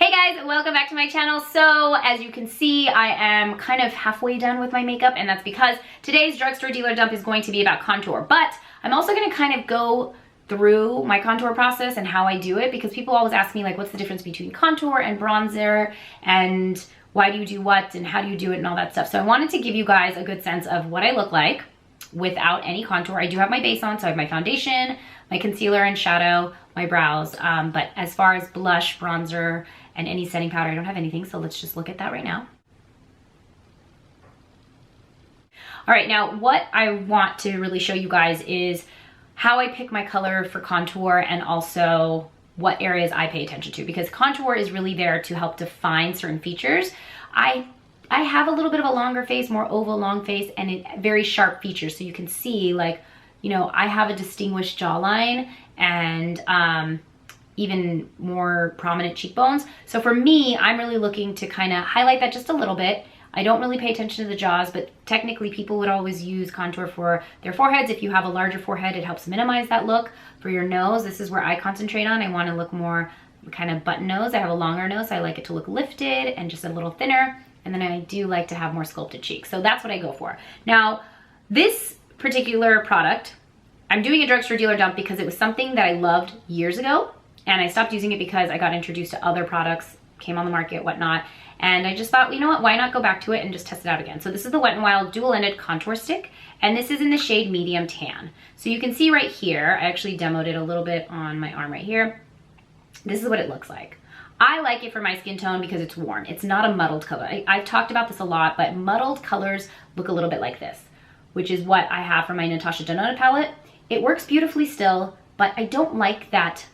Hey guys, welcome back to my channel. So as you can see, I am kind of halfway done with my makeup, and that's because today's drugstore dealer dump is going to be about contour, but I'm also going to kind of go through my contour process and how I do it, because people always ask me like, what's the difference between contour and bronzer, and why do you do what, and how do you do it, and all that stuff. So I wanted to give you guys a good sense of what I look like without any contour. I do have my base on, so I have my foundation, my concealer and shadow, my brows, but as far as blush, bronzer, and any setting powder, I don't have anything, so let's just look at that right now. All right, now what I want to really show you guys is how I pick my color for contour, and also what areas I pay attention to, because contour is really there to help define certain features. I have a little bit of a longer face, more oval, long face, and very sharp features, so you can see, like, you know, I have a distinguished jawline and even more prominent cheekbones. So for me, I'm really looking to kind of highlight that just a little bit. I don't really pay attention to the jaws, but technically people would always use contour for their foreheads. If you have a larger forehead, it helps minimize that look. For your nose, this is where I concentrate on. I want to look more kind of button nose. I have a longer nose, so I like it to look lifted and just a little thinner. And then I do like to have more sculpted cheeks. So that's what I go for. Now, this particular product, I'm doing a drugstore dealer dump because it was something that I loved years ago. And I stopped using it because I got introduced to other products, came on the market, whatnot. And I just thought, well, you know what, why not go back to it and just test it out again. So this is the Wet n Wild dual-ended contour stick, and this is in the shade medium tan. So you can see right here, I actually demoed it a little bit on my arm right here. This is what it looks like. I like it for my skin tone because it's warm. It's not a muddled color. I've talked about this a lot, but muddled colors look a little bit like this, which is what I have for my Natasha Denona palette. It works beautifully still, but I don't like that.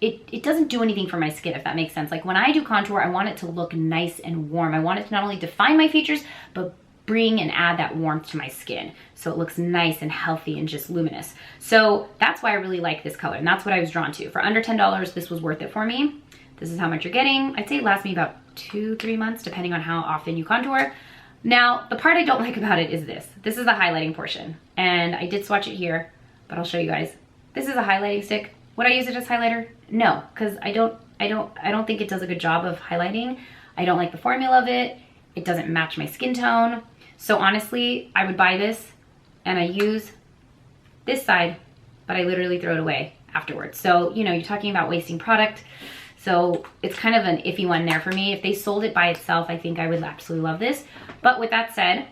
It doesn't do anything for my skin, if that makes sense. Like when I do contour, I want it to look nice and warm. I want it to not only define my features, but bring and add that warmth to my skin, so it looks nice and healthy and just luminous. So that's why I really like this color, and that's what I was drawn to. For under $10, this was worth it for me. This is how much you're getting. I'd say it lasts me about 2-3 months, depending on how often you contour. Now, the part I don't like about it is this. This is the highlighting portion, and I did swatch it here, but I'll show you guys. This is a highlighting stick. Would I use it as highlighter? No, because I don't think it does a good job of highlighting. I don't like the formula of it. It doesn't match my skin tone. So honestly, I would buy this and I use this side, but I literally throw it away afterwards. So, you know, you're talking about wasting product. So it's kind of an iffy one there for me. If they sold it by itself, I think I would absolutely love this. But with that said,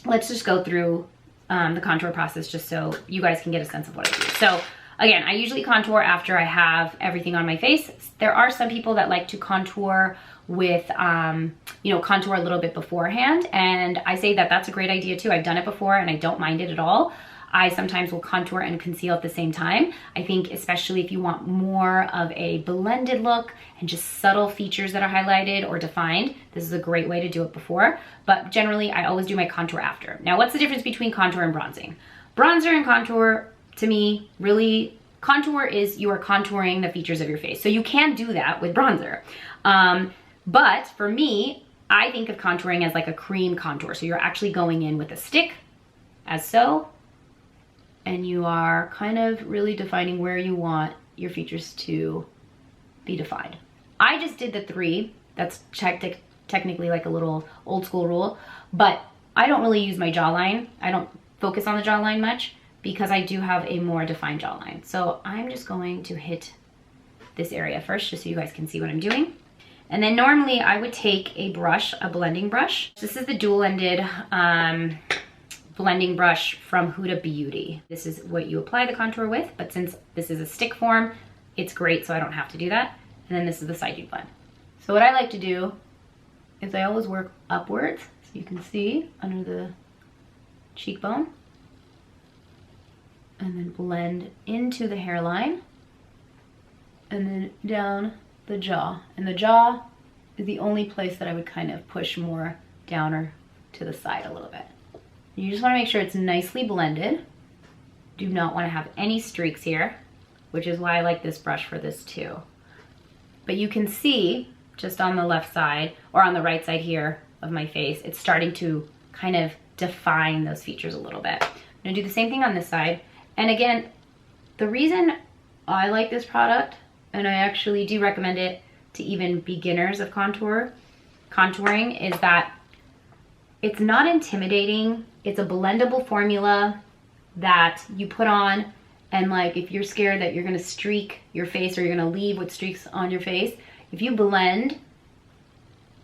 let's just go through the contour process just so you guys can get a sense of what I do. So again, I usually contour after I have everything on my face. There are some people that like to contour with, you know, contour a little bit beforehand. And I say that that's a great idea too. I've done it before and I don't mind it at all. I sometimes will contour and conceal at the same time. I think especially if you want more of a blended look and just subtle features that are highlighted or defined, this is a great way to do it before. But generally, I always do my contour after. Now, what's the difference between contour and bronzing? Bronzer and contour, to me, really, contour is you are contouring the features of your face. So you can do that with bronzer. But for me, I think of contouring as like a cream contour. So you're actually going in with a stick, as so, and you are kind of really defining where you want your features to be defined. I just did the 3. That's technically like a little old school rule, but I don't really use my jawline. I don't focus on the jawline much, because I do have a more defined jawline. So I'm just going to hit this area first, just so you guys can see what I'm doing. And then normally I would take a brush, a blending brush. This is the dual-ended blending brush from Huda Beauty. This is what you apply the contour with, but since this is a stick form, it's great, so I don't have to do that. And then this is the side you blend. So what I like to do is I always work upwards, so you can see under the cheekbone, and then blend into the hairline, and then down the jaw. And the jaw is the only place that I would kind of push more down or to the side a little bit. You just want to make sure it's nicely blended. Do not want to have any streaks here, which is why I like this brush for this too. But you can see just on the left side, or on the right side here of my face, it's starting to kind of define those features a little bit. I'm gonna do the same thing on this side. And again, the reason I like this product, and I actually do recommend it to even beginners of contouring is that it's not intimidating. It's a blendable formula that you put on, and like if you're scared that you're gonna streak your face or you're gonna leave with streaks on your face, if you blend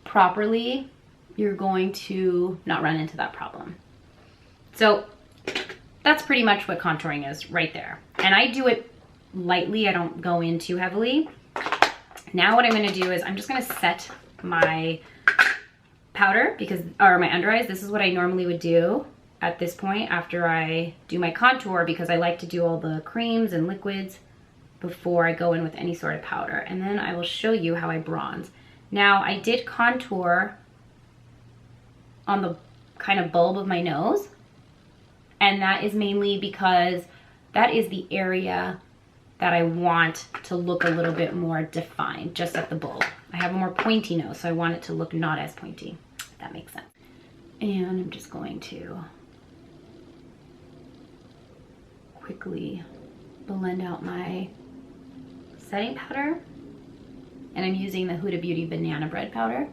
properly, you're going to not run into that problem. So that's pretty much what contouring is right there. And I do it lightly, I don't go in too heavily. Now what I'm gonna do is I'm just gonna set my powder or my under eyes. This is what I normally would do at this point after I do my contour, because I like to do all the creams and liquids before I go in with any sort of powder. And then I will show you how I bronze. Now I did contour on the kind of bulb of my nose, and that is mainly because that is the area that I want to look a little bit more defined, just at the bulb. I have a more pointy nose, so I want it to look not as pointy, if that makes sense. And I'm just going to quickly blend out my setting powder. And I'm using the Huda Beauty Banana Bread powder.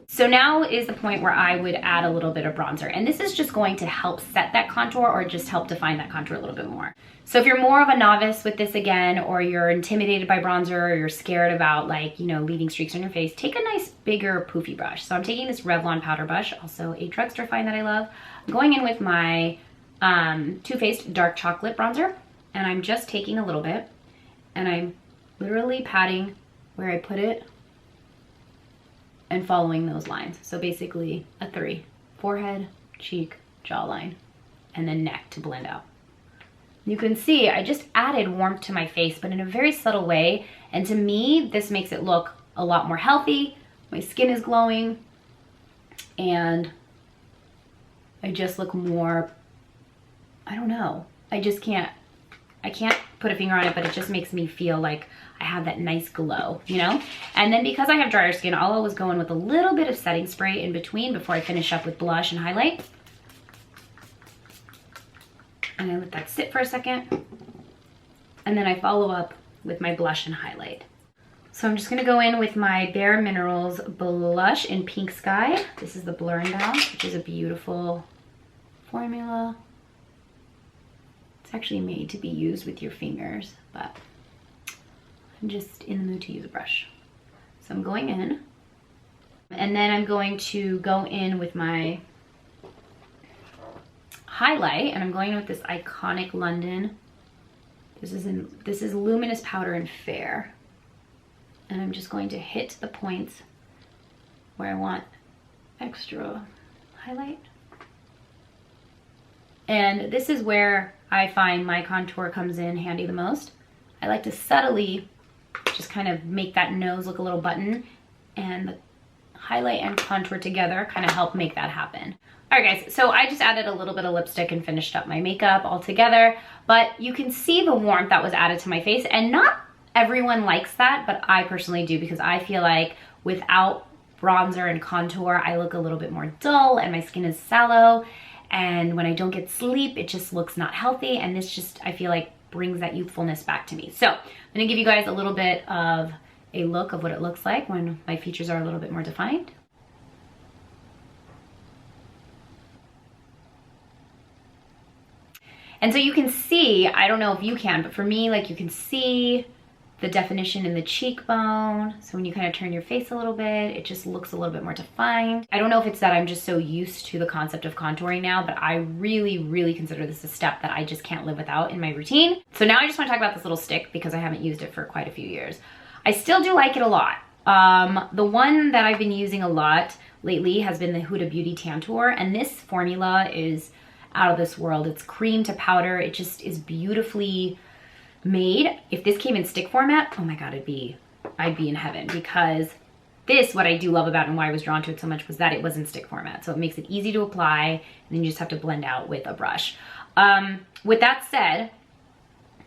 So now is the point where I would add a little bit of bronzer. And this is just going to help set that contour or just help define that contour a little bit more. So if you're more of a novice with this again, or you're intimidated by bronzer, or you're scared about like, you know, leaving streaks on your face, take a nice bigger poofy brush. So I'm taking this Revlon powder brush, also a Drugstore find that I love. I'm going in with my Too Faced Dark Chocolate Bronzer, and I'm just taking a little bit, and I'm literally patting where I put it and following those lines. So basically a 3, forehead, cheek, jawline, and then neck to blend out. You can see I just added warmth to my face, but in a very subtle way. And to me, this makes it look a lot more healthy. My skin is glowing, and I just look more, I don't know. I can't put a finger on it, but it just makes me feel like I have that nice glow, you know? And then because I have drier skin, I'll always go in with a little bit of setting spray in between before I finish up with blush and highlight. And I let that sit for a second. And then I follow up with my blush and highlight. So I'm just gonna go in with my Bare Minerals blush in Pink Sky. This is the Blur and Bounce, which is a beautiful formula. It's actually made to be used with your fingers, but I'm just in the mood to use a brush. So I'm going in, and then I'm going to go in with my highlight, and I'm going in with this iconic London. This is luminous powder in Fair, and I'm just going to hit the points where I want extra highlight. And this is where I find my contour comes in handy the most. I like to subtly just kind of make that nose look a little button, and the highlight and contour together kind of help make that happen. All right guys, so I just added a little bit of lipstick and finished up my makeup all together, but you can see the warmth that was added to my face, and not everyone likes that, but I personally do, because I feel like without bronzer and contour, I look a little bit more dull and my skin is sallow. And when I don't get sleep, it just looks not healthy. And this just, I feel like, brings that youthfulness back to me. So I'm gonna give you guys a little bit of a look of what it looks like when my features are a little bit more defined. And so you can see, I don't know if you can, but for me, like, you can see the definition in the cheekbone. So when you kind of turn your face a little bit, it just looks a little bit more defined. I don't know if it's that I'm just so used to the concept of contouring now, but I really, really consider this a step that I just can't live without in my routine. So now I just want to talk about this little stick, because I haven't used it for quite a few years. I still do like it a lot. The one that I've been using a lot lately has been the Huda Beauty Tantour, and this formula is out of this world. It's cream to powder. It just is beautifully made. If this came in stick format, oh my god, I'd be in heaven, because this, what I do love about it and why I was drawn to it so much, was that it was in stick format. So it makes it easy to apply, and then you just have to blend out with a brush. With that said,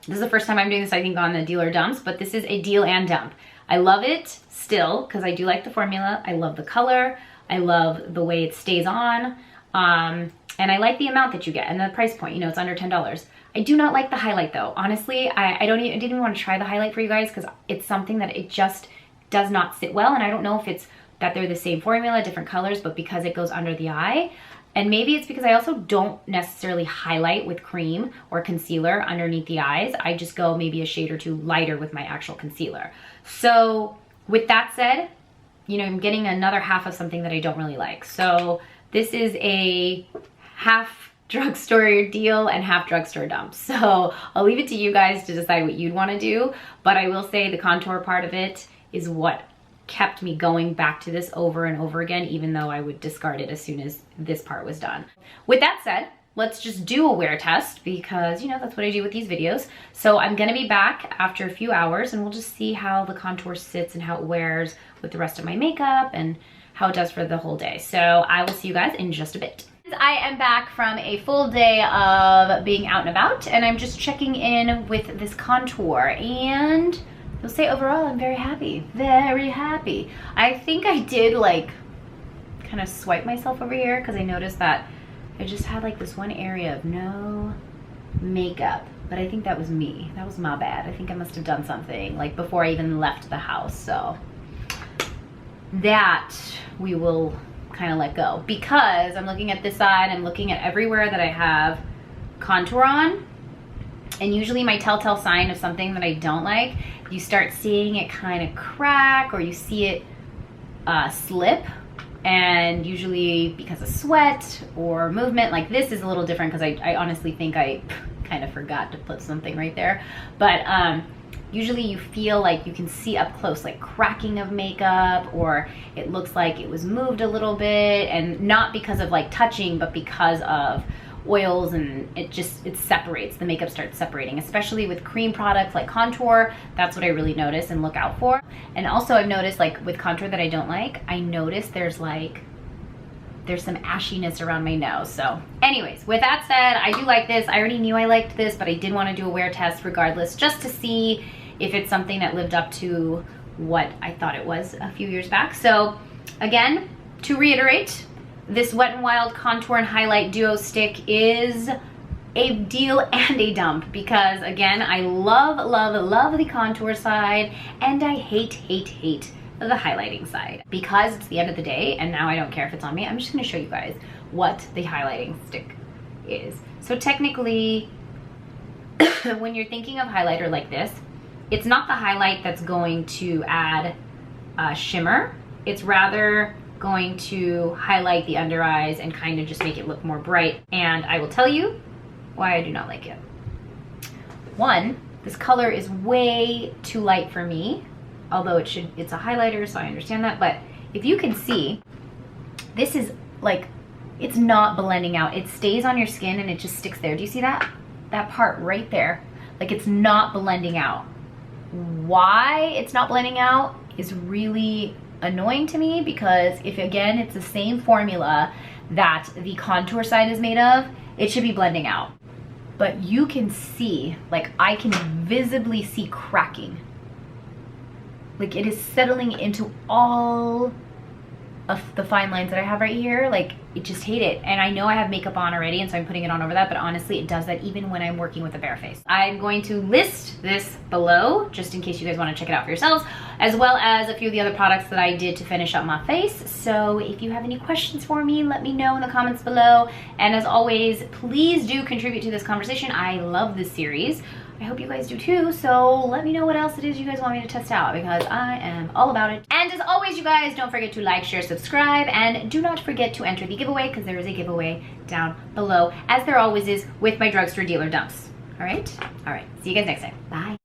this is the first time I'm doing this, I think, on the Deal or Dumps, but this is a deal and dump. I love it still, because I do like the formula. I love the color. I love the way it stays on. And I like the amount that you get and the price point, you know, it's under $10. I do not like the highlight though. Honestly, I didn't even want to try the highlight for you guys, because it's something that does not sit well. And I don't know if it's that they're the same formula, different colors, but because it goes under the eye. And maybe it's because I also don't necessarily highlight with cream or concealer underneath the eyes. I just go maybe a shade or two lighter with my actual concealer. So with that said, you know, I'm getting another half of something that I don't really like. So this is a half drugstore deal and half drugstore dump. So I'll leave it to you guys to decide what you'd want to do. But I will say the contour part of it is what kept me going back to this over and over again, even though I would discard it as soon as this part was done. With that said, let's just do a wear test because, you know, that's what I do with these videos. So I'm gonna be back after a few hours and we'll just see how the contour sits and how it wears with the rest of my makeup and how it does for the whole day. So I will see you guys in just a bit. I am back from a full day of being out and about and I'm just checking in with this contour, and I'll say overall I'm very happy, very happy. I think I did like kind of swipe myself over here because I noticed that I just had like this one area of no makeup, but I think that was me. That was my bad. I think I must have done something like before I even left the house. So that we will kind of let go because I'm looking at this side, I'm looking at everywhere that I have contour on, and usually my telltale sign of something that I don't like, you start seeing it kind of crack or you see it slip, and usually because of sweat or movement. Like this is a little different because I honestly think I kind of forgot to put something right there, but usually you feel like you can see up close like cracking of makeup, or it looks like it was moved a little bit, and not because of like touching, but because of oils, and it separates. The makeup starts separating, especially with cream products like contour. That's what I really notice and look out for. And also I've noticed like with contour that I don't like, I notice there's some ashiness around my nose. So anyways, with that said, I do like this. I already knew I liked this, but I did want to do a wear test regardless, just to see if it's something that lived up to what I thought it was a few years back. So again, to reiterate, this Wet n Wild Contour and Highlight Duo Stick is a deal and a dump because again, I love, love, love the contour side and I hate, hate, hate the highlighting side. Because it's the end of the day and now I don't care if it's on me, I'm just gonna show you guys what the highlighting stick is. So technically, when you're thinking of highlighter like this, it's not the highlight that's going to add shimmer. It's rather going to highlight the under eyes and kind of just make it look more bright. And I will tell you why I do not like it. One, this color is way too light for me, although it's a highlighter, so I understand that. But if you can see, this is like, it's not blending out. It stays on your skin and it just sticks there. Do you see that? That part right there? Like it's not blending out. Why it's not blending out is really annoying to me, because if again it's the same formula that the contour side is made of, it should be blending out. But you can see, like I can visibly see cracking. Like it is settling into all of the fine lines that I have right here. Like I just hate it. And I know I have makeup on already, and so I'm putting it on over that, but honestly it does that even when I'm working with a bare face. I'm going to list this below just in case you guys want to check it out for yourselves, as well as a few of the other products that I did to finish up my face. So if you have any questions for me, let me know in the comments below. And as always, please do contribute to this conversation. I love this series. I hope you guys do too, so let me know what else it is you guys want me to test out, because I am all about it. And as always, you guys, don't forget to like, share, subscribe, and do not forget to enter the giveaway, because there is a giveaway down below, as there always is with my drugstore dealer dumps. All right? All right. See you guys next time. Bye.